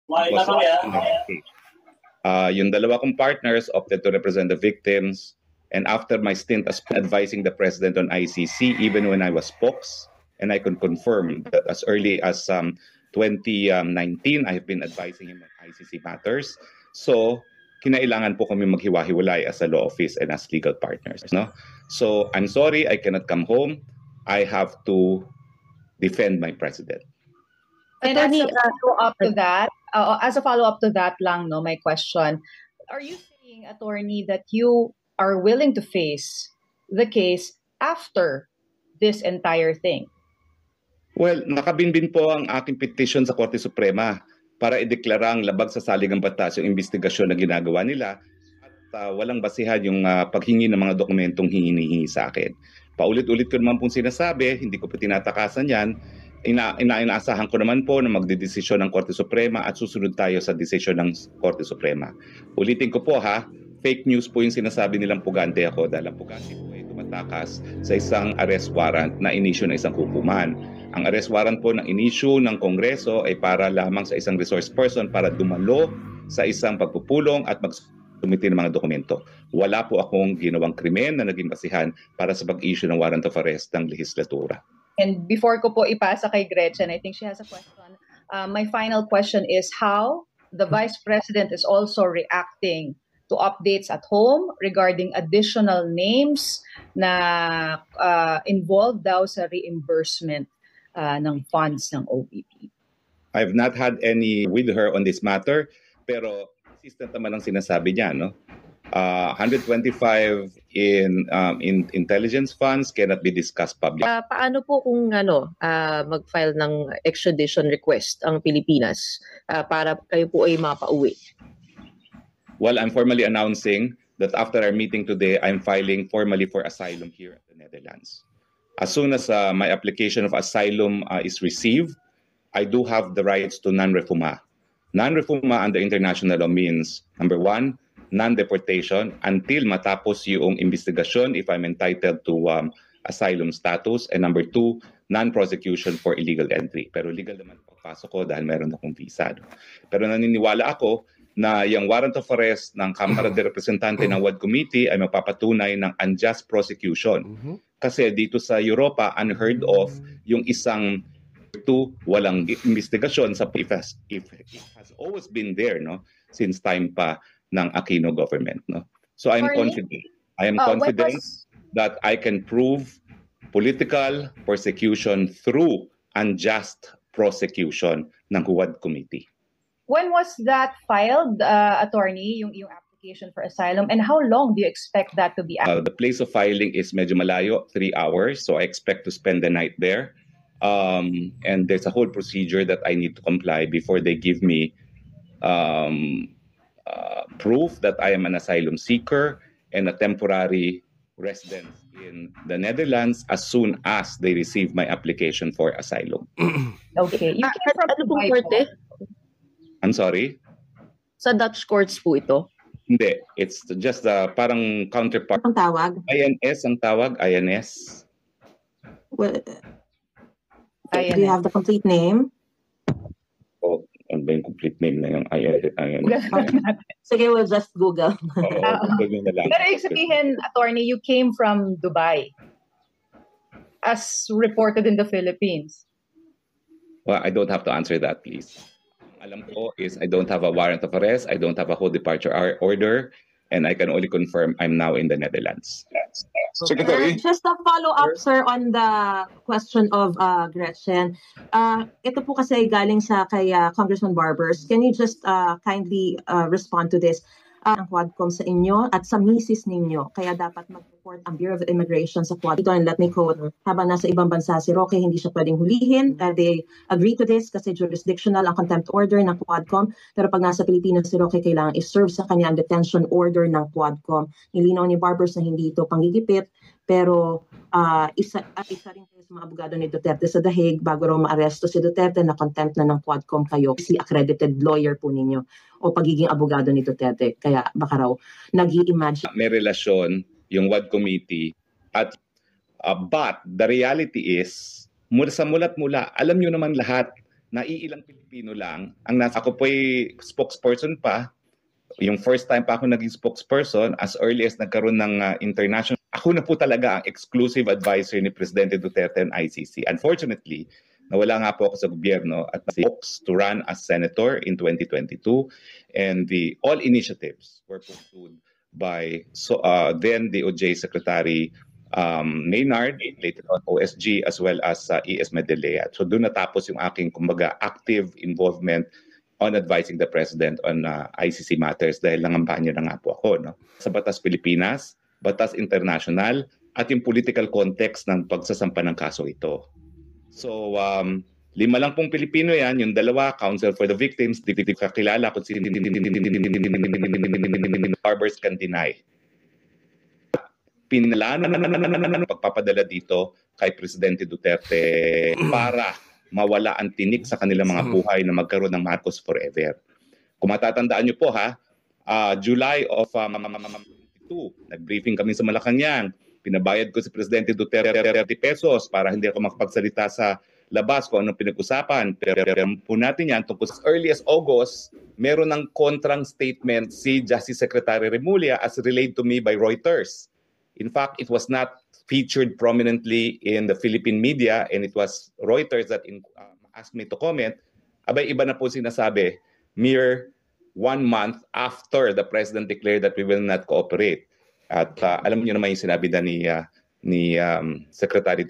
was yung dalawa kong partners opted to represent the victims. And after my stint as advising the president on ICC, even when I was POX, and I can confirm that as early as 2019, I have been advising him on ICC matters. So, kinailangan po kami maghiwa-hiwalay as a law office and as legal partners. No? So, I'm sorry, I cannot come home. I have to defend my president. And as a follow-up to that lang, no, my question, are you saying, attorney, that you are willing to face the case after this entire thing? Well, nakabinbin po ang aking petition sa Korte Suprema para ideklara ang labag sa saligang batas yung investigasyon na ginagawa nila at walang basihan yung paghingi ng mga dokumentong hinihingi sa akin. Paulit-ulit ko naman pong sinasabi, hindi ko po tinatakasan yan. Inaasahan ko naman po na magdedesisyon ng Korte Suprema at susunod tayo sa desisyon ng Korte Suprema. Ulitin ko po fake news po yung sinasabi nilang pugante ako dahil ang pugante po ay tumatakas sa isang arrest warrant na inisyu ng isang hukuman. Ang arrest warrant po na inisyu ng Kongreso ay para lamang sa isang resource person para dumalo sa isang pagpupulong at magsumiti ng mga dokumento. Wala po akong ginawang krimen na naging basihan para sa pag-issue ng warrant of arrest ng lehislatura. And before ko po ipasa kay Gretchen, I think she has a question. My final question is how the Vice President is also reacting to updates at home regarding additional names na involved daw sa reimbursement ng funds ng OVP. I've not had any with her on this matter, pero consistent naman ang sinasabi niya, no? 125 in intelligence funds cannot be discussed publicly. Paano po kung mag-file ng extradition request ang Pilipinas para kayo po ay mapauwi? Well, I'm formally announcing that after our meeting today, I'm filing formally for asylum here at the Netherlands. As soon as my application of asylum is received, I do have the rights to non-refoulement. Non-refoulement under international law means, number one, non-deportation until matapos yung investigasyon if I'm entitled to asylum status. And number two, non-prosecution for illegal entry. Pero legal naman papasok ko dahil meron akong visa. Pero naniniwala ako na yung warrant of arrest ng Kamara de Representante ng WAD Committee ay mapapatunay ng unjust prosecution. Kasi dito sa Europa, unheard of yung isang walang investigasyon sa it has always been there, no, since time pa ng Aquino government, no. So I'm confident. I am confident that I can prove political persecution through unjust prosecution ng WAD Committee. When was that filed, attorney, yung application for asylum, and how long do you expect that to be? The place of filing is medyo malayo, 3 hours, so I expect to spend the night there. And there's a whole procedure that I need to comply before they give me proof that I am an asylum seeker and a temporary resident in the Netherlands as soon as they receive my application for asylum. Okay. You came from Dubai. I'm sorry? Sa Dutch courts po ito? Hindi. It's just parang counterpart. Ang tawag? INS ang tawag. INS. Well, do you have the complete name? Oh, ano ba yung complete name na yung INS? Sige, we'll just Google. Pero ibig sabihin, attorney, you came from Dubai as reported in the Philippines. Well, I don't have to answer that, please. Alam ko is I don't have a warrant of arrest, I don't have a whole departure order, and I can only confirm I'm now in the Netherlands. Secretary? Just a follow-up, sir, on the question of Gretchen. Ito po kasi galing sa kay Congressman Barbers. Can you just kindly respond to this? Ang Quadcom sa inyo at sa misis ninyo. Kaya dapat mag-report ang Bureau of Immigration sa Quadcom. And let me quote, habang nasa ibang bansa si Roque, hindi siya pwedeng hulihin. They agree to this kasi jurisdictional ang contempt order ng Quadcom. Pero pag nasa Pilipinas si Roque, kailangan i-serve sa kanya ang detention order ng Quadcom. Nilinaw ni Barbers na hindi ito panggigipit. Pero isa rin kayo sa mga abogado ni Duterte sa The Hague bago raw maaresto si Duterte na contempt na ng Quadcom kayo. Si accredited lawyer po ninyo o pagiging abogado ni Duterte. Kaya baka raw nag-i-imagine. May relasyon yung WAD Committee at but the reality is mula sa mulat-mula, alam nyo naman lahat naiilang Pilipino lang ang nasa. Ako po'y spokesperson pa. Yung first time pa ako naging spokesperson, as early as nagkaroon ng international, ako na po talaga ang exclusive advisor ni Presidente Duterte and ICC. Unfortunately, nawala nga po ako sa gobyerno at spokes to run as senator in 2022, and all initiatives were pursued by then DOJ Secretary Maynard, later on OSG, as well as ES Medellea. So doon natapos yung aking, kumbaga, active involvement on advising the President on ICC matters dahil nangampanya na nga po ako, no? Sa Batas Pilipinas, Batas International, at yung political context ng pagsasampa ng kaso ito. So, 5 lang pong Pilipino yan, yung 2, Counsel for the Victims, di kakilala kung sino barbers can deny. Pinalano pagpapadala dito kay Presidente Duterte para mawala ang tinik sa kanilang mga buhay na magkaroon ng Marcos forever. Kung matatandaan nyo po July of 2022, nag-briefing kami sa Malacanang. Pinabayad ko si Presidente Duterte 30 pesos para hindi ako makapagsalita sa labas kung anong pinag-usapan. Pero po natin yan, tungkol as early as August, meron ng kontrang statement si Justice Secretary Remulla as relayed to me by Reuters. In fact, it was not featured prominently in the Philippine media, and it was Reuters that asked me to comment. Abay, iba na po sinasabi, mere 1 month after the President declared that we will not cooperate. At alam niyo naman yung sinabi na ni Secretary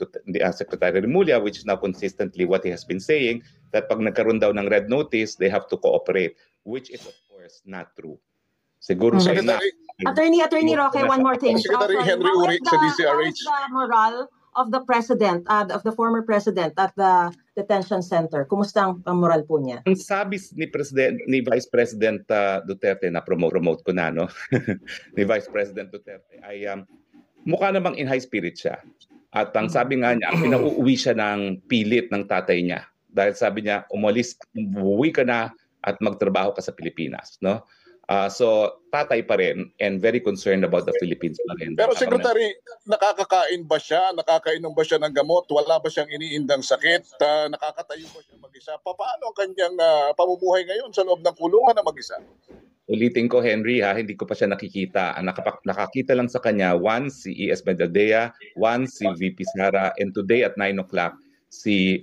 Remulla, which is now consistently what he has been saying, that pag nagkaroon daw ng red notice, they have to cooperate, which is of course not true. Siguro siya na. Attorney Roque, one more thing. Secretary Henry Uric sa DCRH. How is the morale of the president, of the former president at the detention center? Kumusta ang moral po niya? Ang sabi ni Vice President Duterte, na promote ko na, no? Ni Vice President Duterte ay mukha namang in high spirit siya. At ang sabi nga niya, pinauuwi siya ng pilit ng tatay niya. Dahil sabi niya, umuwi ka na at magtrabaho ka sa Pilipinas, no? So, tatay pa rin and very concerned about the Philippines pa rin. Pero Secretary, nakakakain ba siya? Nakakainom ba siya ng gamot? Wala ba siyang iniindang sakit? Nakakatayo ba siya mag-isa? Paano ang kanyang pamumuhay ngayon sa loob ng kulungan na mag-isa? Ulitin ko, Henry, hindi ko pa siya nakikita. Nakakita lang sa kanya, once si ES Medellea, once si VP Sara, and today at 9 o'clock, si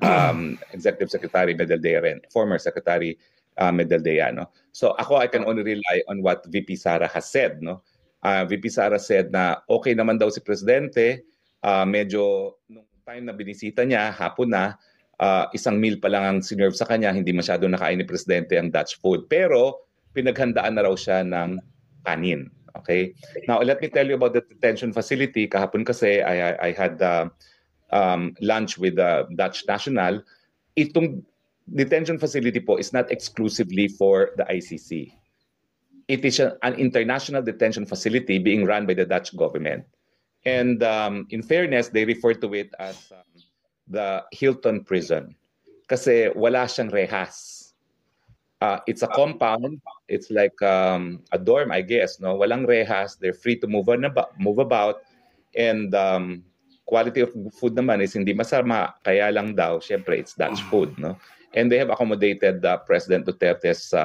Executive Secretary Medellea rin, former Secretary Medellea, no? So ako, I can only rely on what VP Sara has said, no? VP Sara said na okay naman daw si Presidente, medyo nung time na binisita niya, hapon na, isang meal pa lang ang sinerve sa kanya, hindi masyado nakain ni Presidente ang Dutch food. Pero pinaghandaan na raw siya ng kanin. Okay? Now, let me tell you about the detention facility. Kahapon kasi, I had lunch with the Dutch National. Itong detention facility po is not exclusively for the ICC. It is an international detention facility being run by the Dutch government. And in fairness, they refer to it as the Hilton Prison. Kasi wala siyang rehas. It's a compound. It's like a dorm, I guess. No, walang rehas. They're free to move about. And quality of food naman is hindi masama. Kaya lang daw, syempre, it's Dutch food. No? And they have accommodated President Duterte's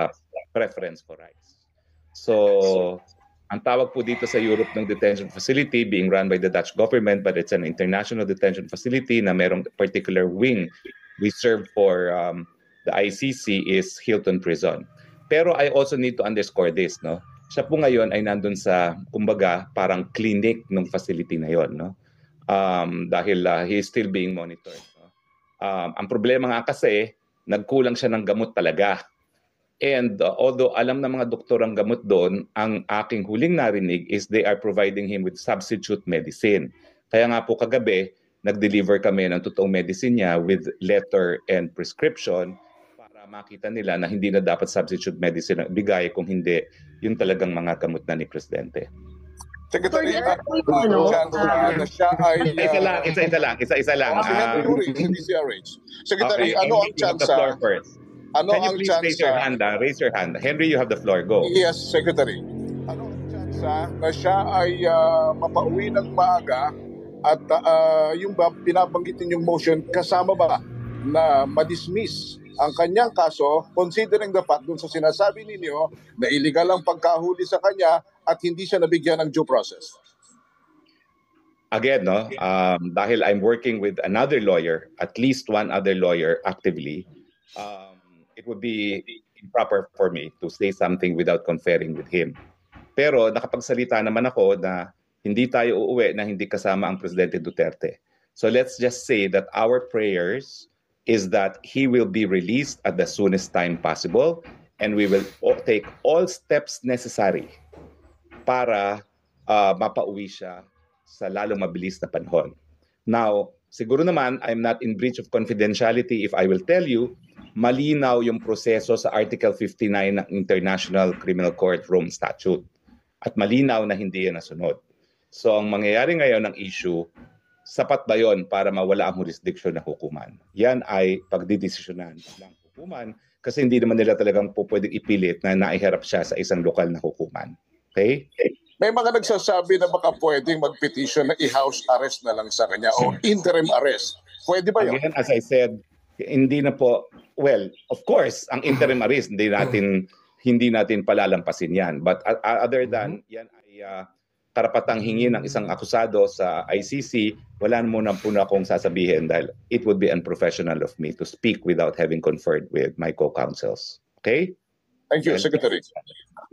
preference for rice. So, ang tawag po dito sa Europe ng detention facility being run by the Dutch government, but it's an international detention facility na merong particular wing reserved for the ICC is Hilton Prison. Pero I also need to underscore this, no? Siya po ngayon ay nandun sa, kumbaga, parang clinic ng facility na yon, no? Dahil he is still being monitored. No? Ang problema nga kasi, nagkulang siya ng gamot talaga. And although alam ng mga doktor ang gamot doon, ang aking huling narinig is they are providing him with substitute medicine. Kaya nga po kagabi, nag-deliver kami ng totoong medicine niya with letter and prescription para makita nila na hindi na dapat substitute medicine ang bigay kung hindi yung talagang mga gamot na ni Presidente. Secretary, siya ay... Isa lang. Secretary, ano ang tsansa? Can you please raise your hand? Raise your hand. Henry, you have the floor. Go. Yes, Secretary. Ano ang tsansa na siya ay mapauwi ng maaga at yung binabanggit ninyong motion, kasama ba na madismiss ang kanyang kaso considering the fact dun sa sinasabi ninyo na illegal ang pagkahuli sa kanya at hindi siya nabigyan ng due process? Again, no, dahil I'm working with another lawyer, at least one other lawyer actively, it would be improper for me to say something without conferring with him. Pero nakapagsalita naman ako na hindi tayo uuwi na hindi kasama ang Presidente Duterte. So let's just say that our prayers is that he will be released at the soonest time possible, and we will take all steps necessary para mapauwi siya sa lalong mabilis na panahon. Now, siguro naman, I'm not in breach of confidentiality if I will tell you, malinaw yung proseso sa Article 59 ng International Criminal Court Rome Statute. At malinaw na hindi yan nasunod. So, ang mangyayari ngayon ng issue, sapat ba yon para mawala ang jurisdiction ng hukuman? Yan ay pagdidesisyonan ng hukuman kasi hindi naman nila talagang pwedeng ipilit na naiharap siya sa isang lokal na hukuman. Okay? May mga nagsasabi na baka pwedeng mag-petition na i-house arrest na lang sa kanya o interim arrest. Pwede ba yun? Again, as I said, hindi na po, well, of course, ang interim arrest, hindi natin palalampasin yan. But other than, yan ay karapatang hingi ng isang akusado sa ICC, wala muna po na akong sasabihin dahil it would be unprofessional of me to speak without having conferred with my co-counsels. Okay? Thank you, Secretary.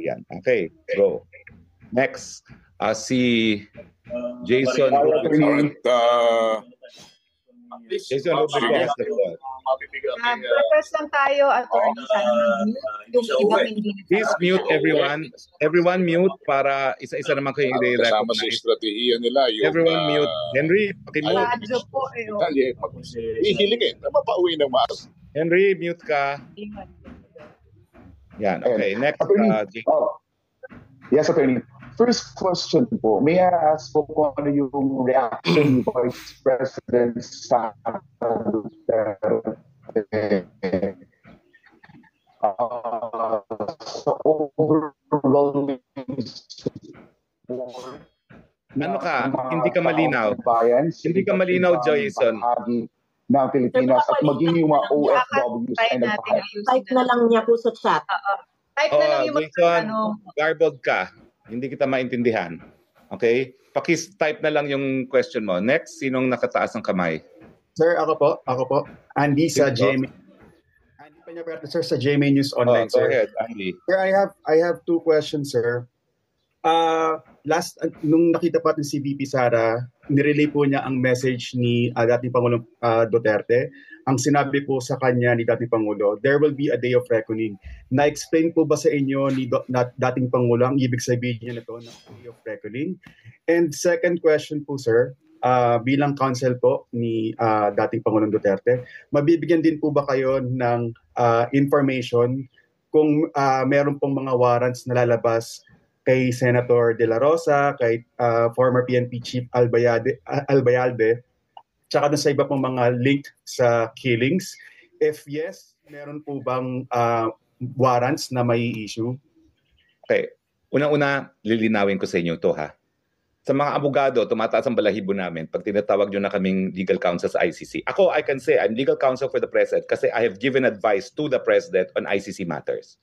Yan. Okay, go. Next, si Jason Rubico. Jason Rubico has the floor. Request lang tayo, attorney, sana mag-mute yung ibang hindi. Please mute everyone. Everyone mute para isa-isa naman kayo Kasama sa i-recognize. estratehiya nila yung... Everyone mute. Henry, pakimute. Radyo po eh. Ihilingin na mapauwi ng maas. Henry, mute ka. Yan, okay. Next, Jason. Yes, attorney. First question po, may I ask po kung ano yung reaction ni Vice President sa overwhelming support. Ano ka? Hindi ka malinaw. Hindi ka malinaw, Jason. Ng Pilipinas at maging yung mga OFWs ay Type na lang niya po sa chat. Type na lang yung Jason, garbled ka. Hindi kita maintindihan. Okay? Pakis-type na lang yung question mo. Next, sinong nakataas ng kamay? Sir, ako po. Andy sa GMA. Andy Peñaperta, sir, sa GMA News Online, Go sir. ahead, Andy. Sir, I have two questions, sir. Nung nakita po natin si VP Sara, nirelay po niya ang message ni dating Pangulong Duterte. Ang sinabi po sa kanya ni dating Pangulo, there will be a day of reckoning. Na-explain po ba sa inyo ni dating Pangulo ang ibig sabihin niya nito ng day of reckoning? And second question po, sir, bilang counsel po ni dating Pangulong Duterte, mabibigyan din po ba kayo ng information kung meron pong mga warrants na lalabas kay Senator De La Rosa, kay former PNP Chief Albayalde, tsaka sa iba pong mga linked sa killings? If yes, meron po bang warrants na may issue? Okay. Una-una, lilinawin ko sa inyo to ha. Sa mga abogado, tumataas ang balahibo namin pag tinatawag nyo na kaming legal counsel sa ICC. Ako, I can say I'm legal counsel for the President kasi I have given advice to the President on ICC matters.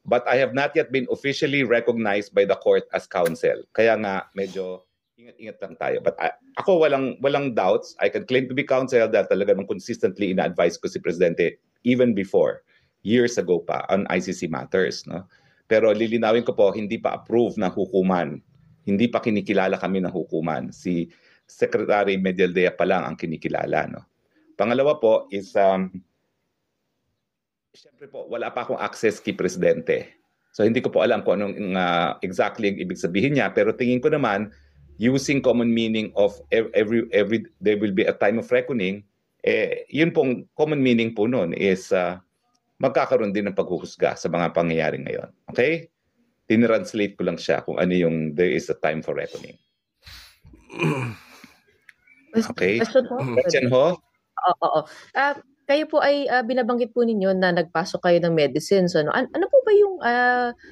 But I have not yet been officially recognized by the court as counsel. Kaya nga, medyo ingat-ingat lang tayo. But ako, walang doubts. I can claim to be counsel dahil talaga nung consistently ina-advise ko si Presidente even before, years ago pa, on ICC matters. No? Pero lilinawin ko po, hindi pa approve ng hukuman. Hindi pa kinikilala kami ng hukuman. Si Secretary Medialdea pa lang ang kinikilala. No? Pangalawa po is, siyempre po, wala pa akong access kay Presidente. So hindi ko po alam kung anong exactly ang ibig sabihin niya. Pero tingin ko naman, using common meaning of every there will be a time of reckoning, yun pong common meaning po nun is magkakaroon din ng paghuhusga sa mga pangyayari ngayon. Okay? Tinranslate ko lang siya kung ano yung there is a time for reckoning. Okay? Question ho? Oo. Kayo po ay binabanggit po ninyo na nagpasok kayo ng medicine. So, ano po ba yung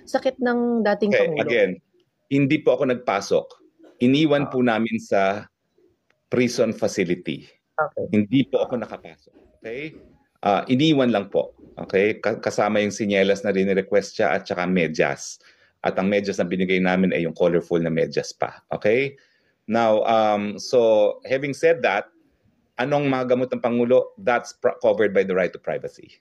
sakit ng dating Pangulo? Again, hindi po ako nagpasok. Iniwan po namin sa prison facility. Okay. Hindi po ako nakapasok. Okay? Iniwan lang po. Okay? Kasama yung sinyelas na rin-request siya at saka medyas. At ang medyas na binigay namin ay yung colorful na medyas pa. Okay? Now, so having said that, anong mga gamot ng Pangulo? That's covered by the right to privacy.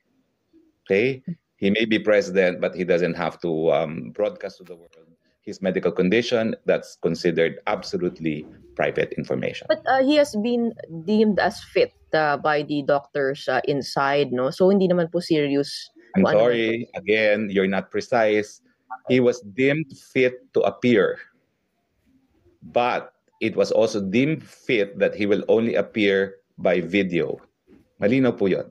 Okay? He may be president, but he doesn't have to broadcast to the world his medical condition. That's considered absolutely private information. But he has been deemed as fit by the doctors inside, no? So hindi naman po serious. I'm sorry, again, you're not precise. He was deemed fit to appear, but it was also deemed fit that he will only appear by video. Malinaw po yun.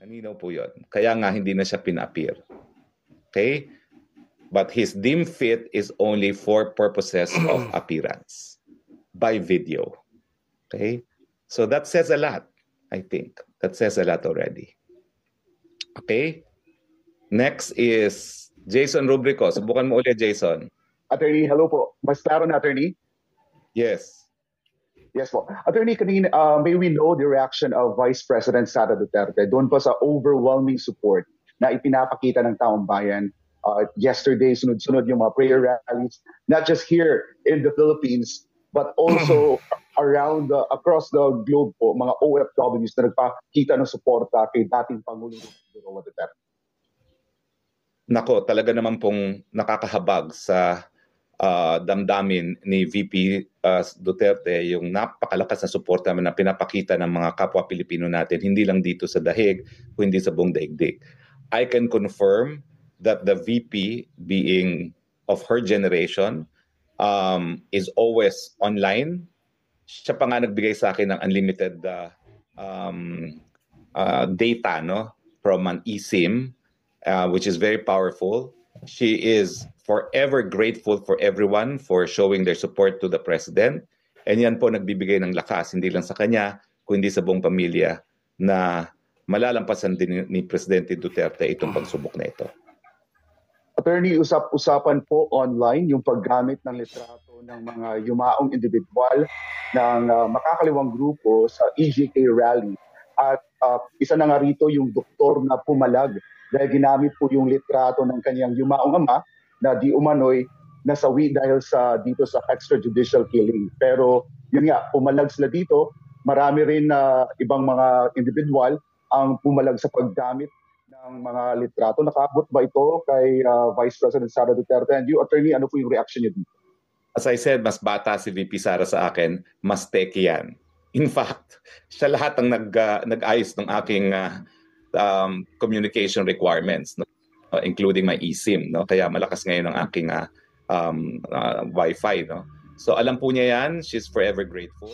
Malinaw po yun. Kaya nga hindi na siya pina-appear. Okay? But his deemed fit is only for purposes of appearance by video. Okay? So that says a lot, I think. That says a lot already. Okay? Next is Jason Rubrico. Subukan mo ulit, Jason. Attorney, hello po. Mas klaro na, Attorney? Yes. Yes po. Attorney, kanina, may we know the reaction of Vice President Sara Duterte doon po sa overwhelming support na ipinapakita ng taong bayan. Yesterday, sunod-sunod yung mga prayer rallies, not just here in the Philippines, but also around across the globe po, mga OFWs na nagpakita ng suporta kay dating Pangulong Duterte. Nako, talaga naman pong nakakahabag sa damdamin ni VP Duterte yung napakalakas na suporta na pinapakita ng mga kapwa Pilipino natin, hindi lang dito sa dahig, kundi sa buong daigdig. I can confirm that the VP, being of her generation, is always online. Siya pa nga nagbigay sa akin ng unlimited data, no, from an eSIM, which is very powerful. She is forever grateful for everyone for showing their support to the president. And yan po nagbibigay ng lakas, hindi lang sa kanya, kundi sa buong pamilya na malalampasan din ni Presidente Duterte itong pagsubok na ito. Attorney, usap-usapan po online yung paggamit ng litrato ng mga yumaong individual ng makakaliwang grupo sa EJK rally. At isa na nga rito yung doktor na pumalag dahil ginamit po yung litrato ng kanyang yumaong ama na di umano'y nasawi dahil dito sa extrajudicial killing. Pero yun nga, pumalag sila dito. Marami rin na ibang mga individual ang pumalag sa paggamit ng mga litrato. Nakaabot ba ito kay Vice President Sara Duterte? And you, Attorney, ano po yung reaction niyo dito? As I said, mas bata si VP Sara sa akin, mas teki yan. In fact, siya lahat ang nag-ayos ng aking communication requirements, no? Including my eSIM. No? Kaya malakas ngayon ang aking Wi-Fi. No? So alam po niya yan. She's forever grateful.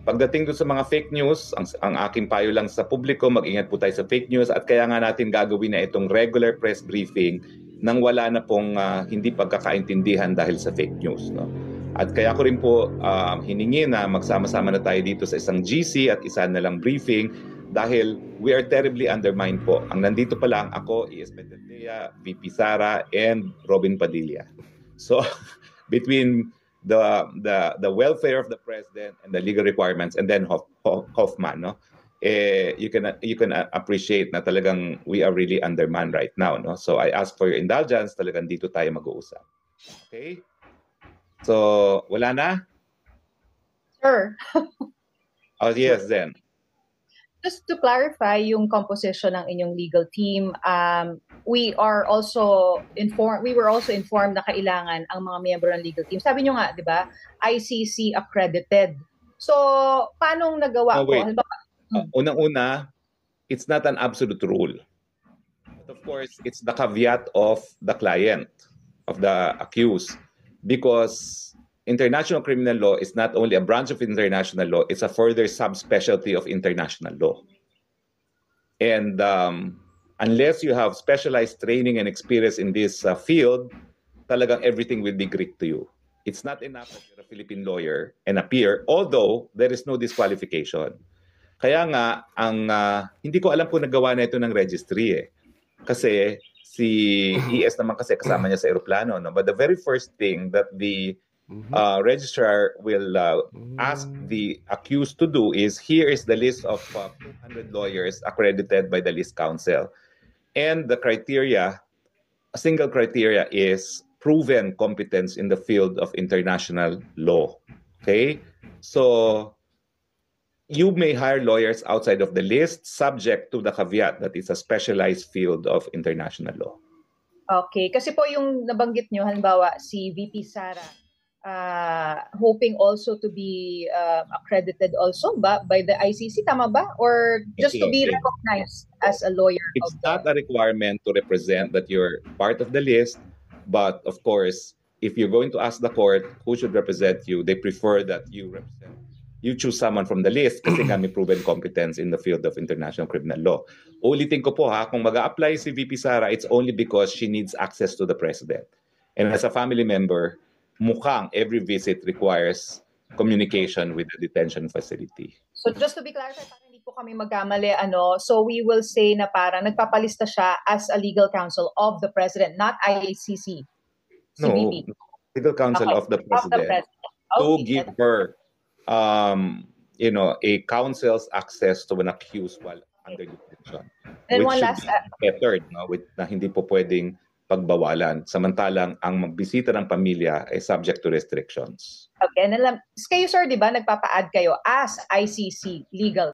Pagdating doon sa mga fake news, ang aking payo lang sa publiko, mag-ingat po tayo sa fake news at kaya nga natin gagawin na itong regular press briefing nang wala na pong hindi pagkakaintindihan dahil sa fake news. No? At kaya ko rin po hiningi na magsama-sama na tayo dito sa isang GC at isa na lang briefing dahil we are terribly undermined po. Ang nandito pa lang ako, E.S. Petendea, VP Sara, and Robin Padilla. So between the welfare of the president and the legal requirements, and then Hoffman, no? You can appreciate na talagang we are really undermanned right now, no? So I ask for your indulgence, talagang dito tayo mag-uusap. Okay? So wala na? Sure. Oh yes, then. Just to clarify yung composition ng inyong legal team, we were also informed na kailangan ang mga miyembro ng legal team. Sabi nyo nga, di ba, ICC accredited. So, paano nagawa ko? Unang-una, it's not an absolute rule. But of course, it's the caveat of the client, of the accused. Because international criminal law is not only a branch of international law, it's a further subspecialty of international law. And unless you have specialized training and experience in this field, talagang everything will be Greek to you. It's not enough that you're a Philippine lawyer and appear, although there is no disqualification. Kaya nga, hindi ko alam kung nagawa na ito ng registry eh. Kasi si ES naman kasi kasama niya sa aeroplano. No? But the very first thing that the registrar will ask the accused to do is, here is the list of 200 lawyers accredited by the list counsel. And the criteria, a single criteria is proven competence in the field of international law. Okay? So you may hire lawyers outside of the list, subject to the caveat that it's a specialized field of international law. Okay. Kasi po yung nabanggit nyo, halimbawa, si VP Sara, hoping also to be accredited also by the ICC, tama ba? Or just to be recognized as a lawyer? It's not a requirement to represent that you're part of the list, but of course, if you're going to ask the court who should represent you, they prefer that you choose someone from the list kasi nga may proven competence in the field of international criminal law. Ulitin ko po kung mag-a-apply si VP Sara, it's only because she needs access to the president. And as a family member, mukhang every visit requires communication with the detention facility. So just to be clarified, para hindi po kami magkamali, so we will say na parang nagpapalista siya as a legal counsel of the president, not IACC. CBP. No, legal counsel of the president. To give her a counsel's access to an accused while under detention. And which one should last be bettered, na hindi po pwedeng pagbawalan. Samantalang ang magbisita ng pamilya ay subject to restrictions. Okay, kayo sir, di ba, nagpapa-add kayo as ICC legal